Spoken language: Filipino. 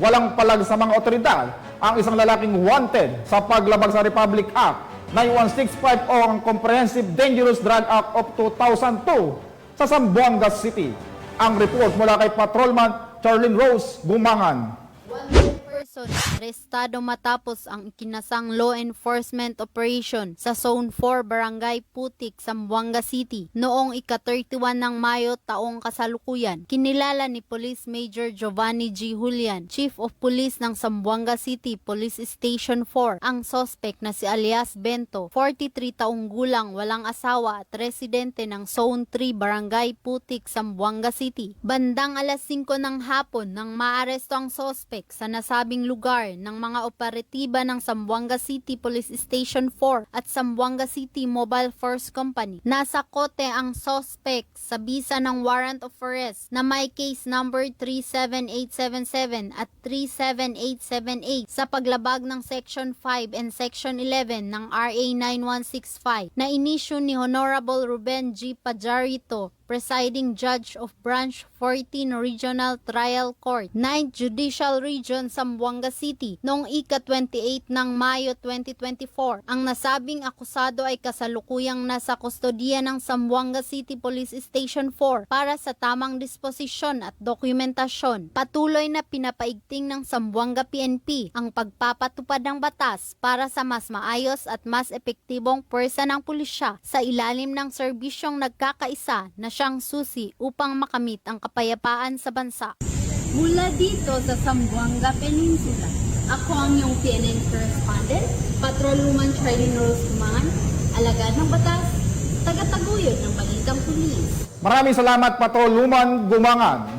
Walang palag sa mga otoridad ang isang lalaking wanted sa paglabag sa Republic Act 9165 o ang Comprehensive Dangerous Drug Act of 2002 sa Zamboanga City. Ang report mula kay Patrolman Charlene Rose Gumangan. Person arestado matapos ang ikinasang law enforcement operation sa Zone 4 Barangay Putik, Zamboanga City noong ika-31 ng Mayo taong kasalukuyan. Kinilala ni Police Major Giovanni G. Julian, Chief of Police ng Zamboanga City Police Station 4, ang suspect na si alias Bento, 43 taong gulang, walang asawa at residente ng Zone 3 Barangay Putik, Zamboanga City. Bandang alas 5 ng hapon nang maaresto ang suspect sa nasabing lugar ng mga operatiba ng Zamboanga City Police Station 4 at Zamboanga City Mobile Force Company. Nasa kote ang suspect sa bisa ng warrant of arrest na may case number 37877 at 37878 sa paglabag ng Section 5 and Section 11 ng RA 9165 na inisyu ni Honorable Ruben G. Pajarito, Presiding Judge of Branch 14 Regional Trial Court, 9th Judicial Region, Zamboanga City, noong ika-28 ng Mayo 2024. Ang nasabing akusado ay kasalukuyang nasa kustodiya ng Zamboanga City Police Station 4 para sa tamang disposisyon at dokumentasyon. Patuloy na pinapaigting ng Zamboanga PNP ang pagpapatupad ng batas para sa mas maayos at mas epektibong pwersa ng pulisya sa ilalim ng serbisyong nagkakaisa na siyang susi upang makamit ang kapayapaan sa bansa. Mula dito sa Zamboanga Peninsula, ako ang iyong PNN correspondent, Patrolwoman Charlene Rose Gumangan, alagad ng batas, tagataguyod ng balitang pulis. Maraming salamat, Patrolman Gumangan.